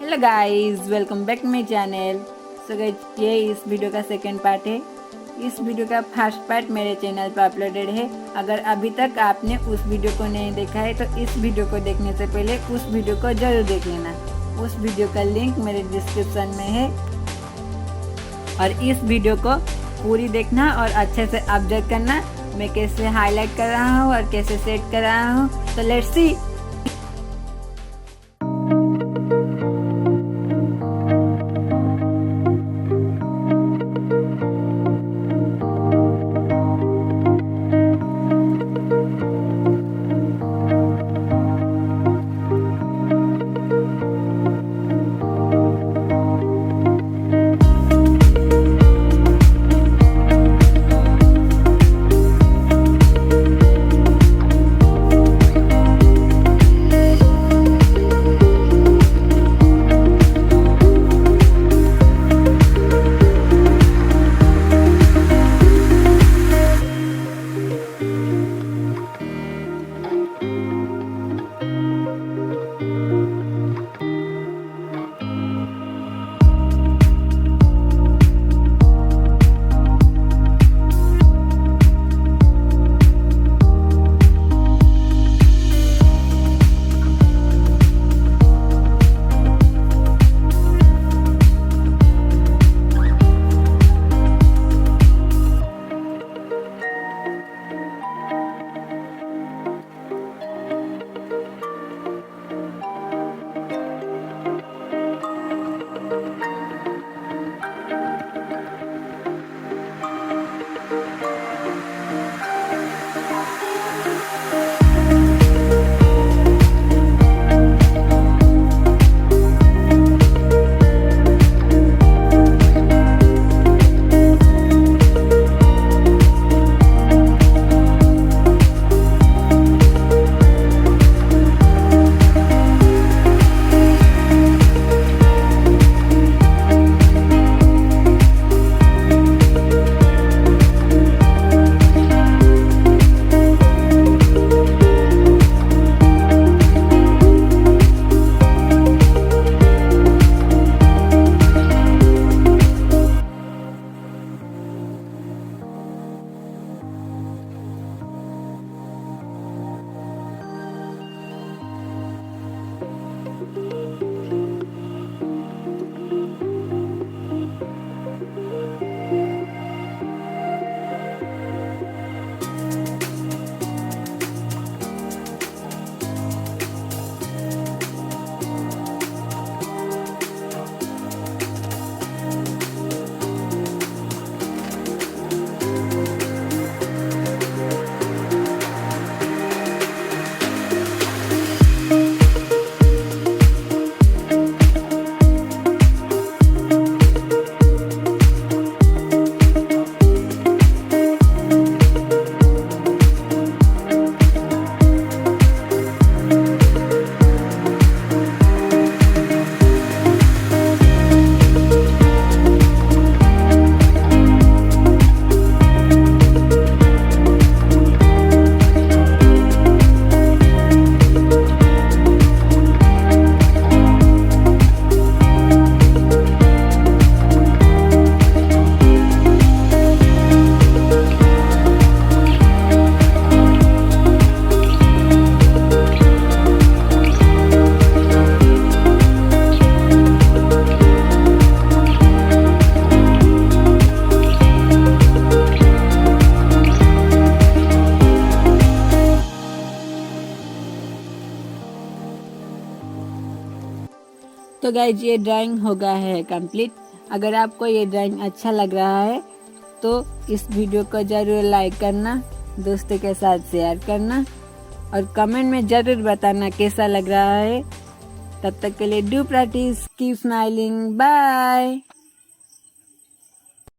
Hello guys, welcome back to my channel. So guys, ये इस video का second part है। इस वीडियो का फर्स्ट पार्ट मेरे चैनल पर अपलोडेड है। अगर अभी तक आपने उस वीडियो को नहीं देखा है तो इस वीडियो को देखने से पहले उस वीडियो को जरूर देख लेना। उस वीडियो का लिंक मेरे डिस्क्रिप्शन में है और इस वीडियो को पूरी देखना और अच्छे से ऑब्जर्व करना मैं कैसे हाईलाइट कर रहा हूँ और कैसे सेट कर रहा हूँ। तो लेट्स सी। तो गाइज, ये ड्राइंग हो गया है कंप्लीट। अगर आपको ये ड्राइंग अच्छा लग रहा है तो इस वीडियो को ज़रूर लाइक करना, दोस्तों के साथ शेयर करना और कमेंट में ज़रूर बताना कैसा लग रहा है। तब तक के लिए do practice, keep smiling, bye.